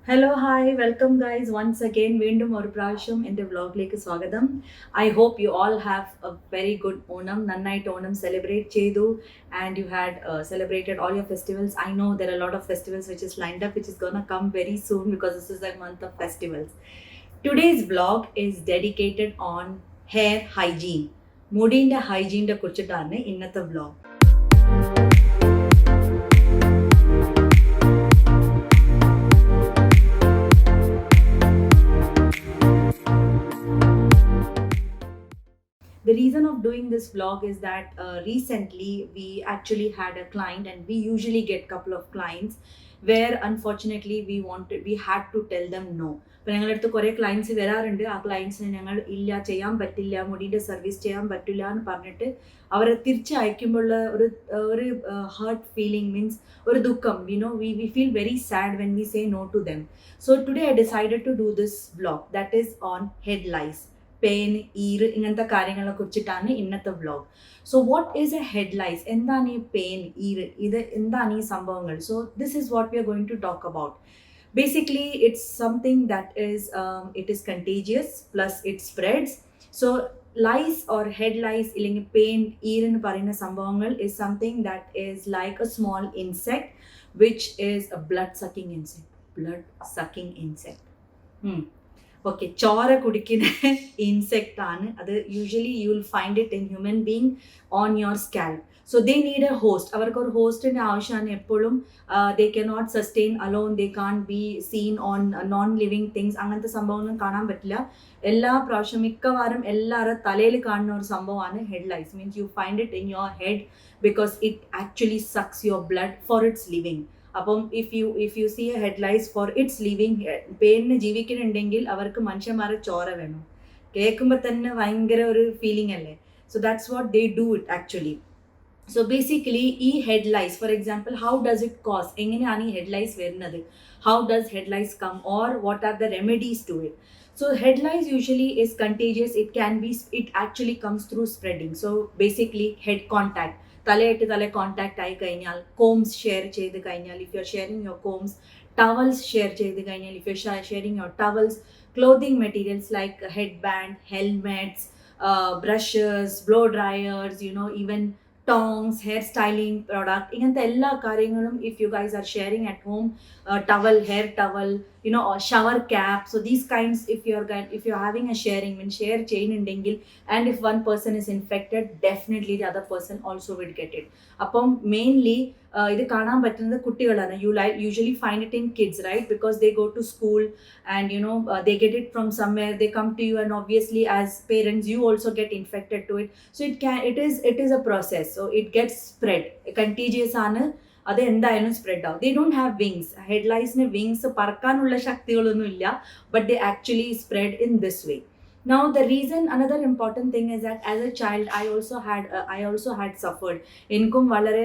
Hello, hi, welcome guys once again. വീണ്ടും ഒരു പ്രാവശ്യം എൻ്റെ വ്ളോഗിലേക്ക് സ്വാഗതം. I hope you all have a very good Onam. നന്നായിട്ട് ഓണം സെലിബ്രേറ്റ് ചെയ്തു and you had celebrated all your festivals. I know there are a lot of festivals which is lined up which is gonna come very soon because this is a month of festivals. Today's vlog is dedicated on hair hygiene. മുടിൻ്റെ ഹൈജീൻ്റെ കുറിച്ചിട്ടാണ് ഇന്നത്തെ vlog. The reason of doing this vlog is that recently we actually had a client, and we usually get couple of clients where unfortunately we had to tell them no. അപ്പോൾ ഞങ്ങളുടെ അടുത്ത് കുറേ clients വരാറുണ്ട്. ആ ക്ലയൻസിന് ഞങ്ങൾ ഇല്ല, ചെയ്യാൻ പറ്റില്ല, മുടിയുടെ സർവീസ് ചെയ്യാൻ പറ്റില്ല എന്ന് പറഞ്ഞിട്ട് അവരെ തിരിച്ചയക്കുമ്പോൾ ഒരു ഒരു ഹേർട്ട് ഫീലിംഗ് മീൻസ് ഒരു ദുഃഖം, we feel very sad when we say no to them. So today I decided to do this vlog that is on head lice, pain, ഈറ്, ഇങ്ങനത്തെ കാര്യങ്ങളെ കുറിച്ചിട്ടാണ് ഇന്നത്തെ vlog. So what is a head lice, എന്താണ് ഈ pain, ഈറ്, ഇത് എന്താണ് ഈ സംഭവങ്ങൾ? So this is what we are going to talk about. Basically it's something that is it is contagious plus it spreads. So lice or head lice illengi pain ear nu parayna sambhavangal is something that is like a small insect which is a blood sucking insect. Okay, ചോര കുടിക്കുന്ന insect ആണ് അത്. Usually you will find it in human being on your scalp. So they need a host. അവർക്ക് ഒരു ഹോസ്റ്റിൻ്റെ ആവശ്യമാണ് എപ്പോഴും. They can not sustain alone, they can be seen on non living things. അങ്ങനത്തെ സംഭവമൊന്നും കാണാൻ പറ്റില്ല. എല്ലാ പ്രാവശ്യം മിക്കവാറും എല്ലാവരും തലയിൽ കാണുന്ന ഒരു സംഭവമാണ് head lice. Means you find it in your head because it actually sucks your blood for its living. അപ്പം if you see a head lice for its living, പേരിന് ജീവിക്കുന്നുണ്ടെങ്കിൽ അവർക്ക് മനുഷ്യന്മാരെ ചോര വേണം. കേൾക്കുമ്പോൾ തന്നെ ഭയങ്കര ഒരു ഫീലിംഗ് അല്ലേ? So that's what they do it actually. So basically ഈ head lice, for example, how does it cause, എങ്ങനെയാണ് ഈ ഹെഡ് ലൈസ് വരുന്നത്, how does head lice come, or what are the remedies to it? So head lice usually is contagious. It actually comes through spreading. So basically head contact, തലയായിട്ട് തല contact ആയി കഴിഞ്ഞാൽ, coms share ചെയ്ത് കഴിഞ്ഞാൽ, if you R sharing your coms, towels share ചെയ്ത് കഴിഞ്ഞാൽ, if you R sharing your towels, clothing materials like head band, helmets, brushes, blow dryers, even tongs, hair styling product, ഇങ്ങനത്തെ എല്ലാ കാര്യങ്ങളും if you guys R sharing at home, towel, hair towel, or shower cap. So these kinds, if you're having a sharing, when share chain indengil, and if one person is infected, definitely the other person also will get it. Appom mainly ഇത് കാണാൻ പറ്റുന്നത് കുട്ടികളാണ്. You usually find it in kids, right? Because they go to school and they get it from somewhere, they come to you, and obviously as parents you also get infected to it. So it is a process. So it gets spread, contagious ആണ്. അത് എന്തായാലും spread ആവും. They don't have wings. Head ലൈസിന് wings, പറക്കാനുള്ള ശക്തികളൊന്നും ഇല്ല, but they actually spread in this way. Now the reason, another important thing is that as a child I also had suffered. എനിക്കും വളരെ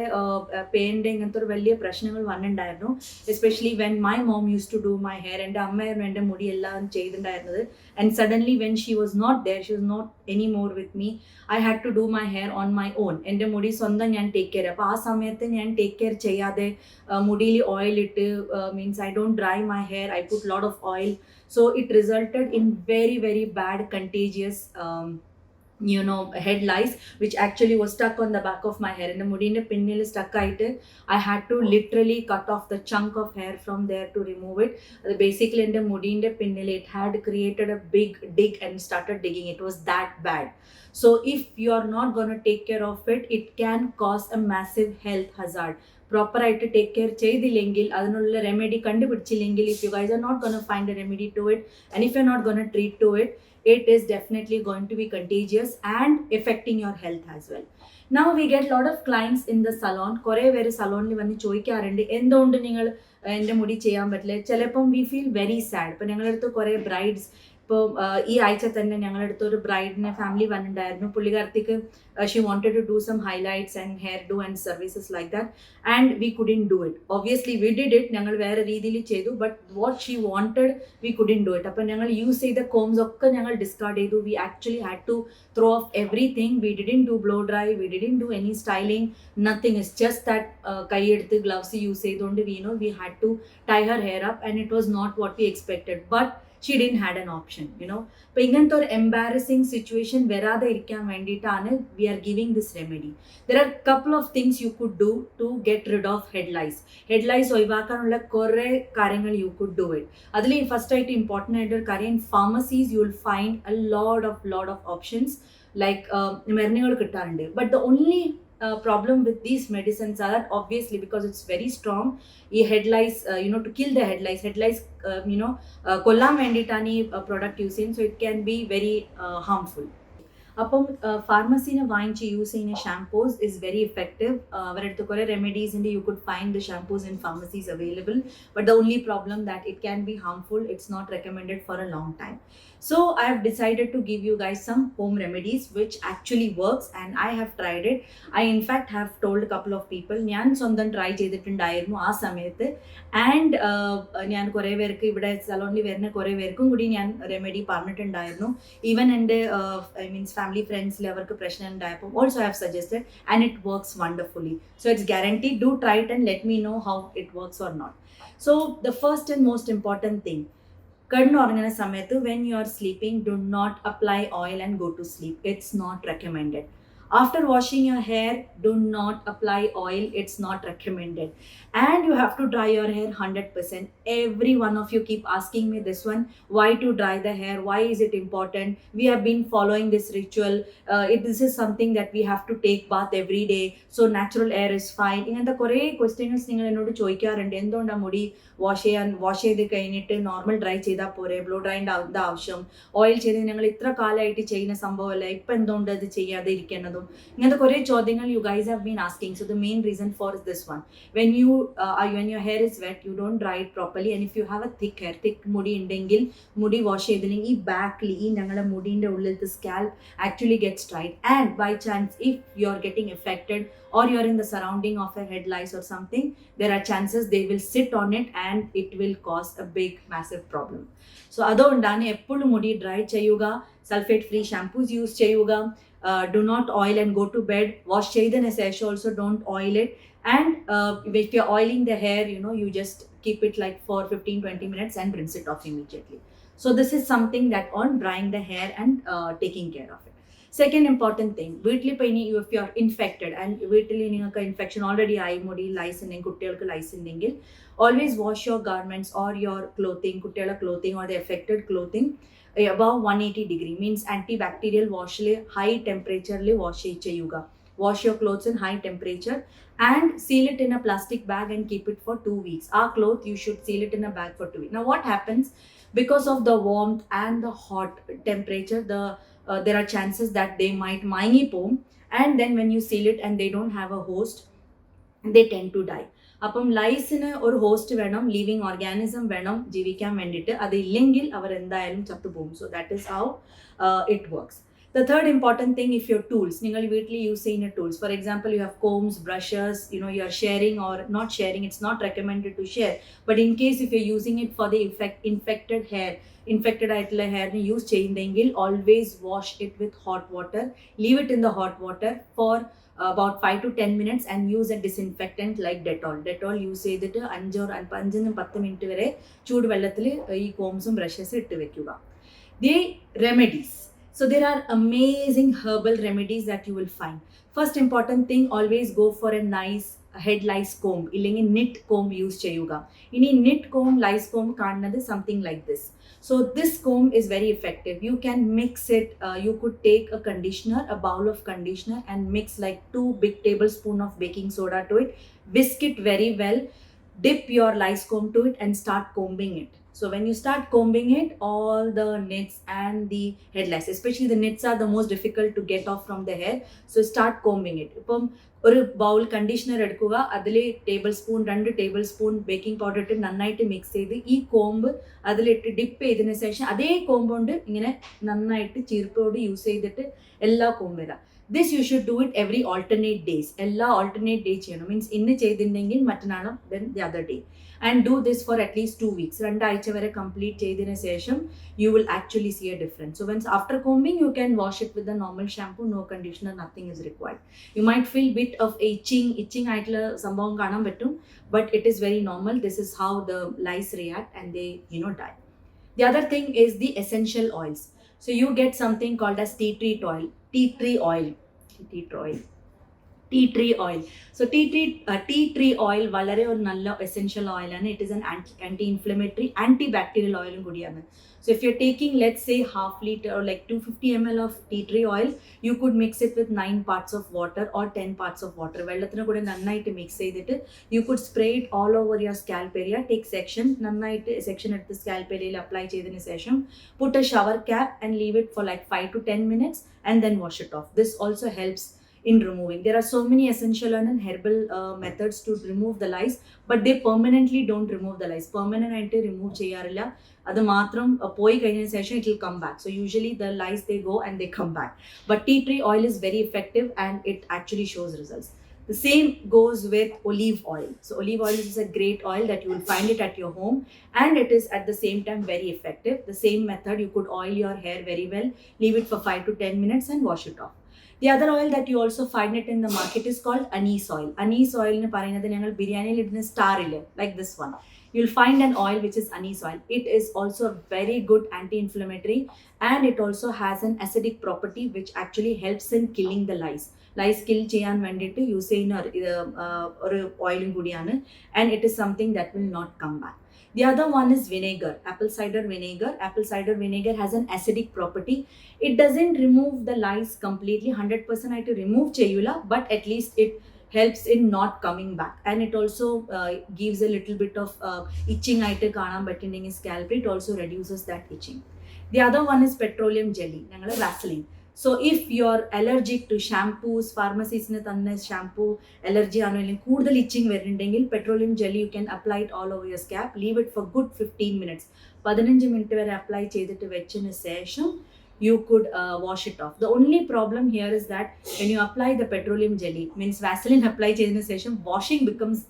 പെയിൻ്റെ ഇങ്ങനത്തെ ഒരു വലിയ പ്രശ്നങ്ങൾ വന്നിട്ടുണ്ടായിരുന്നു. Especially when my mom use to do my hair. എൻ്റെ അമ്മയായിരുന്നു എൻ്റെ മുടി എല്ലാം ചെയ്തിട്ടുണ്ടായിരുന്നത്. And suddenly when she was not there, she was not any more with me, I had to do my hair on my own. എൻ്റെ മുടി സ്വന്തം ഞാൻ ടേക്ക് കെയർ. അപ്പോൾ ആ സമയത്ത് ഞാൻ ടേക്ക് കെയർ ചെയ്യാതെ മുടിയിൽ ഓയിൽ ഇട്ട്, means I don't dry my hair, I put lot of oil. So it resulted in very, very bad contagious head lice, which actually was stuck on the back of my hair. And the mudinde pinnil stuck aite, I had to literally cut off the chunk of hair from there to remove it. Basically in the mudinde pinnil, it had created a big dig and started digging. It was that bad. So if you are not going to take care of it, it can cause a massive health hazard. പ്രോപ്പറായിട്ട് take care ചെയ്തില്ലെങ്കിൽ, അതിനുള്ള remedy കണ്ടുപിടിച്ചില്ലെങ്കിൽ, if you guys are not gonna find a remedy to it, and if you are not gonna treat to it, it is definitely going to be contagious and affecting your health as well. Now we get lot of clients in the salon. കുറേ പേര് സലോണിൽ വന്ന് ചോദിക്കാറുണ്ട്, എന്തുകൊണ്ട് നിങ്ങൾ എൻ്റെ മുടി ചെയ്യാൻ പറ്റില്ല? ചിലപ്പം വി ഫീൽ വെരി സാഡ്. ഇപ്പം ഞങ്ങളുടെ അടുത്ത് കുറേ ബ്രൈഡ്സ് ഇപ്പോൾ ഈ ആഴ്ച തന്നെ ഞങ്ങളുടെ അടുത്തൊരു ബ്രൈഡിനെ ഫാമിലി വന്നിട്ടുണ്ടായിരുന്നു. പുള്ളിക്കാരത്തേക്ക് she wanted to do some highlights and hairdo and services like that, and we couldn't do it. Obviously we did it, ഞങ്ങൾ വേറെ രീതിയിൽ ചെയ്തു, but what she wanted we couldn't do it. അപ്പം ഞങ്ങൾ യൂസ് ചെയ്ത coms ഒക്കെ ഞങ്ങൾ discard ചെയ്തു. We actually had to throw off everything. We didn't do blow dry, we didn't do any styling, nothing. It's just that കൈയെടുത്ത് gloves use ചെയ്തുകൊണ്ട് we had to tie her hair up, and it was not what we expected, but she didn't had an option, അപ്പോൾ ഇങ്ങനത്തെ ഒരു embarrassing situation വരാതെ ഇരിക്കാൻ വേണ്ടിയിട്ടാണ് we are giving this remedy. There are couple of things you could do to get rid of head lice ഒഴിവാക്കാനുള്ള കുറേ കാര്യങ്ങൾ you could do it. അതിൽ ഫസ്റ്റ് ആയിട്ട് ഇമ്പോർട്ടൻ്റ് ആയിട്ടൊരു കാര്യം, pharmacies you will find a lot of options like മരുന്നുകൾ കിട്ടാറുണ്ട്. But the only problem with these medicines are that obviously because it's very strong, head lice, to kill the head lice കൊല്ലാൻ വേണ്ടിയിട്ടാണ് ഈ product use ചെയ്യുന്നത്. So it can be very harmful. അപ്പം ഫാർമസീനെ വാങ്ങിച്ച് use ചെയ്യുന്ന shampoos is very effective. അവരുടെ അടുത്ത് കുറേ റെമഡീസിൻ്റെ you could find the shampoos in pharmacies available, but the only problem that it can be harmful. It's not recommended for a long time. So I have decided to give you guys some home remedies which actually works, and I have tried it. I in fact have told a couple of people ഞാൻ സ്വന്തം try ചെയ്തിട്ടുണ്ടായിരുന്നു ആ സമയത്ത്. And ഞാൻ കുറേ പേർക്ക് ഇവിടെ സലോണിൽ വരുന്ന കുറേ പേർക്കും കൂടി ഞാൻ റെമഡി പറഞ്ഞിട്ടുണ്ടായിരുന്നു. ഈവൻ എൻ്റെ മീൻസ് ഫാമിലി ഫ്രണ്ട്സിൽ അവർക്ക് പ്രശ്നം ഉണ്ടായപ്പോൾ also I have suggested, and it works wonderfully. So it's guarantee. Do try it and let me know how it works or not. So the first and most important thing, കിടന്നുറങ്ങുന്ന സമയത്ത് when you are sleeping, do not apply oil and go to sleep. It's not recommended. After washing your hair, do not apply oil. It's not recommended. And you have to dry your hair 100%. Every one of you keep asking me this one, why to dry the hair? Why is it important? We have been following this ritual. This is something that we have to take bath every day. So natural air is fine. ഇങ്ങനത്തെ കുറേ questions നിങ്ങൾ എന്നോട് ചോദിക്കാറുണ്ട്. എന്തുകൊണ്ടാണ് മുടി wash ചെയ്ത് കഴിഞ്ഞിട്ട് normal dry ചെയ്താൽ പോരെ, ബ്ലോ ഡ്രൈൻ്റെ ആവശ്യം, ഓയിൽ ചെയ്ത് ഞങ്ങൾ ഇത്ര കാലമായിട്ട് ചെയ്യുന്ന സംഭവമല്ല, ഇപ്പം എന്തുകൊണ്ട് അത് ചെയ്യാതെ ഇരിക്കേണ്ടതും, ഇങ്ങനത്തെ കുറേ ചോദ്യങ്ങൾ you guys have been asking. So the main reason for is this one. When your hair is wet, you don't dry it properly, and if you have a thick hair, thick മുടി ഉണ്ടെങ്കിൽ, മുടി wash ചെയ്തില്ലെങ്കിൽ ഈ ബാക്കിൽ ഈ ഞങ്ങളുടെ മുടീൻ്റെ ഉള്ളിലത്തെ scalp actually gets dried. And by chance if you are getting affected or you're in the surrounding of a head lice or something, there are chances they will sit on it and it will cause a big massive problem. So അതുകൊണ്ടാണ് എപ്പോഴും മുടി dry ചെയ്യുക, sulphate free shampoos use ചെയ്യുക, do not oil and go to bed. Wash ചെയ്തതിന് ശേഷം also don't oil it. And if you're oiling the hair, you just keep it like for 15-20 minutes and rinse it off immediately. So this is something that on drying the hair and taking care of it. Second important thing, വീട്ടിൽ ഇപ്പോൾ ഇനി if you are infected and വീട്ടിൽ നിങ്ങൾക്ക് infection already ആയി, മുടി lies ഉണ്ടെങ്കിൽ, കുട്ടികൾക്ക് lies ഉണ്ടെങ്കിൽ, always wash your garments or your clothing, കുട്ടികളുടെ clothing or the affected clothing above 180 degree, means antibacterial washൽ high temperature wash ചെയ്യുക. Wash your clothes in high temperature and seal it in a plastic bag and keep it for 2 weeks. Our cloth you should seal it in a bag for 2 weeks. Now what happens, because of the warmth and the hot temperature, there are chances that they might mangipom, and then when you seal it and they don't have a host, they tend to die. അപ്പം ലൈസിന് ഒരു host വേണം, living organism വേണം ജീവിക്കാൻ വേണ്ടിയിട്ട്. അത് ഇല്ലെങ്കിൽ അവർ എന്തായാലും ചത്തുപോകും. So that is how it works. The third important thing, if your tools, നിങ്ങൾ വീട്ടിൽ യൂസ് ചെയ്യുന്ന tools, for example you have combs, brushes, you are sharing or not sharing, it's not recommended to share, but in case if you're using it for the infected ആയിട്ടുള്ള ഹെയറിന് use ചെയ്യുന്നെങ്കിൽ, always wash it with hot water. Leave it in the hot water for about 5 to 10 minutes and use a disinfectant like Dettol use ചെയ്തിട്ട് 5-10 minute വരെ ചൂടുവെള്ളത്തിൽ ഈ കോംസും brushes ഇട്ട് വെക്കുക. The remedies. So there are amazing herbal remedies that you will find. First important thing, always go for a nice head lice comb. Illengi knit comb use cheyuga. Ini knit comb, lice comb kannadu something like this. So this comb is very effective. You can mix it. You could take a conditioner, a bowl of conditioner, and mix like 2 big tablespoons of baking soda to it. Whisk it very well. dip your lice comb to it and start combing it. So when you start combing it, all the nits and the head lice, especially the nits, are the most difficult to get off from the hair. So start combing it. ഇപ്പം ഒരു bowl conditioner എടുക്കുക, അതിൽ രണ്ട് table spoon baking powder ഇട്ട് നന്നായിട്ട് mix ചെയ്ത് ഈ കോമ്പ് അതിലിട്ട് ഡിപ്പ് ചെയ്തതിന് ശേഷം അതേ കോമ്പ് കൊണ്ട് ഇങ്ങനെ നന്നായിട്ട് ചീർപ്പോട് യൂസ് ചെയ്തിട്ട് എല്ലാ കോമ്പ് വരാം. This you should do it every alternate days. എല്ലാ alternate day ചെയ്യണം. മീൻസ് ഇന്ന് ചെയ്തിട്ടുണ്ടെങ്കിൽ മറ്റന്നാളും then the other day. And do this for at least 2 weeks. 2 ആഴ്ച വരെ കംപ്ലീറ്റ് ചെയ്തതിന് ശേഷം you will actually see a difference. So once after combing, you can wash it with the normal shampoo, no conditioner, nothing is required. You might feel bit of itching ആയിട്ടുള്ള സംഭവം കാണാൻ പറ്റും, but it is very normal. This is how the lice react and they die. The other thing is the essential oils. So you get something called as tea tree oil. So tea tree oil വളരെ ഒരു നല്ല essential oil ആണ്. It is an anti-inflammatory, antibacterial oil കൂടിയാണ്. So if you're taking, let's say, half liter or like 250 ml of tea tree oil, you could mix it with 9 parts of water or 10 parts of water. വെള്ളത്തിന് കൂടെ നന്നായിട്ട് mix ചെയ്തിട്ട് you could spray it all over your scalp area. Take section, നന്നായിട്ട് section എടുത്ത് scalp area apply ചെയ്തതിന് ശേഷം put a shower cap and leave it for like 5 to 10 minutes and then wash it off. This also helps in removing. There are so many essential and herbal methods to remove the lice, but they permanently don't remove the lice. Permanent ആയിട്ട് remove ചെയ്യാറില്ല. അത് മാത്രം പോയി കഴിഞ്ഞ ശേഷം it will come back. So usually the lice, they go and they come back. But tea tree oil is very effective and it actually shows results. The same goes with olive oil. So olive oil is a great oil that you will find it at your home, and it is at the same time very effective. The same method, you could oil your hair very well, leave it for 5 to 10 minutes and wash it off. The other oil that you also find it in the market is called anise oil. Anise oil nu parayunnathu njangal biryani il idna star ille, like this one. You'll find an oil which is anise oil. It is also a very good anti-inflammatory, and it also has an acidic property which actually helps in killing the lice. Lice kill cheyan vendittu use cheyyuna oru oil കൂടിയാണ്, and it is something that will not come back. The other one is vinegar, apple cider vinegar. Apple cider vinegar has an acidic property. It doesn't remove the lice completely, 100% ആയിട്ട് remove ചെയ്യൂല, but at least it helps in not coming back, and it also gives a little bit of itching ആയിട്ട് കാണാൻ പറ്റുന്നെങ്കിൽ scalp, it also reduces that itching. The other one is petroleum jelly, ഞങ്ങൾ Vaseline. So if you're allergic to shampoos, pharmacies ne thanna shampoo allergy aanu illin koodal itching varundengal, petroleum jelly you can apply it all over your scalp. Leave it for good 15 minutes. 15 minutes vare apply cheyidittu vechina sesham you could wash it off. The only problem here is that when you apply the petroleum jelly, means Vaseline apply cheyidina sesham, washing becomes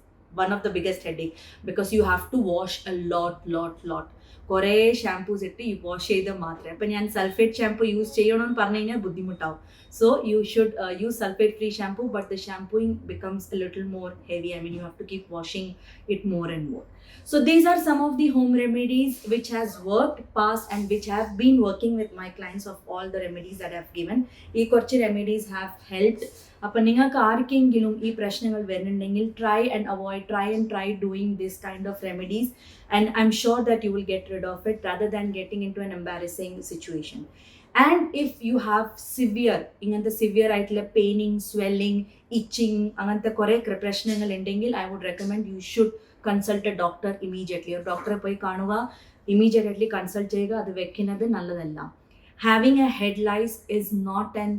one of the biggest headache, because you have to wash a lot. കുറേ shampoos ഇട്ട് ഈ wash ചെയ്ത് മാത്രമേ. അപ്പം ഞാൻ sulphate shampoo use ചെയ്യണമെന്ന് പറഞ്ഞു കഴിഞ്ഞാൽ ബുദ്ധിമുട്ടാവും. So you should use sulphate free shampoo, but the shampooing becomes a little more heavy. I mean, you have to keep washing it more and more. So these are some of the home remedies which has worked past and which have been working with my clients of all the remedies that I have given. ഈ കുറച്ച് remedies have helped. അപ്പം നിങ്ങൾക്ക് ആർക്കെങ്കിലും ഈ പ്രശ്നങ്ങൾ വരുന്നുണ്ടെങ്കിൽ try and try doing this kind of remedies, and I'm sure that you will get rid of it rather than getting into an embarrassing situation. And if you have ഇങ്ങനത്തെ severe ആയിട്ടുള്ള paining, swelling, etching, അങ്ങനത്തെ കുറേ പ്രശ്നങ്ങൾ ഉണ്ടെങ്കിൽ I would recommend you should consult a doctor immediately. ഒരു ഡോക്ടറെ പോയി കാണുക, immediately കൺസൾട്ട് ചെയ്യുക. അത് വെക്കുന്നത് നല്ലതല്ല. Having a head lice is not an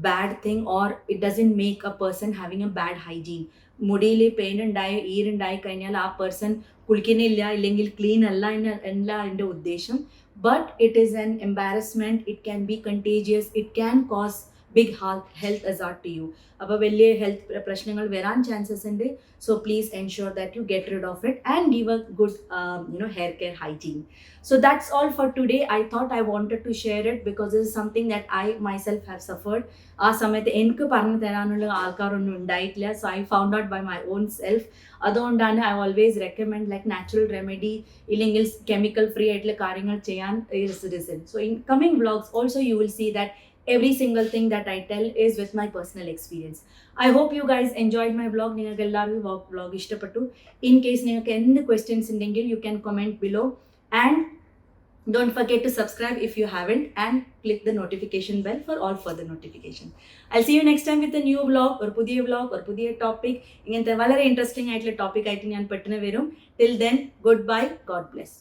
bad thing, or it doesn't make a person having a bad hygiene. മുടിയിൽ പെയിൻ ഉണ്ടായി, ഈരുണ്ടായി കഴിഞ്ഞാൽ ആ പേഴ്സൺ കുളിക്കുന്നില്ല, ഇല്ലെങ്കിൽ ക്ലീൻ അല്ല എന്നല്ല എൻ്റെ ഉദ്ദേശം. But it is an embarrassment, it can be contagious, it can cause big health hazard to you. അപ്പോൾ വലിയ ഹെൽത്ത് പ്രശ്നങ്ങൾ വരാൻ ചാൻസസ് ഉണ്ട്. So please ensure that you get rid of it and give a good hair care hygiene. So that's all for today. I thought I wanted to share it because this is something that I myself have suffered. ആ സമയത്ത് എനിക്ക് പറഞ്ഞു തരാനുള്ള ആൾക്കാരൊന്നും ഉണ്ടായിട്ടില്ല. So I found out by my own self. അതുകൊണ്ടാണ് I always recommend like natural remedy, ഇല്ലെങ്കിൽ chemical free ആയിട്ടുള്ള കാര്യങ്ങൾ ചെയ്യാൻ is the reason. So in coming vlogs also you will see that every single thing that I tell is with my personal experience. I hope you guys enjoyed my vlog. നിങ്ങൾക്ക് എല്ലാവർക്കും vlog ഇഷ്ടപ്പെട്ടു. In case നിങ്ങൾക്ക് എന്ത് questions ഉണ്ടെങ്കിൽ you can comment below, and Don't forget to subscribe if you haven't and click the notification bell for all further notification. I'll see you next time with a new vlog or പുതിയ vlog or പുതിയ topic. ഇങ്ങനത്തെ വളരെ interesting ആയിട്ടുള്ള topic ആയിട്ട് ഞാൻ പെട്ടെന്ന് വരും. Till then, goodbye. God bless.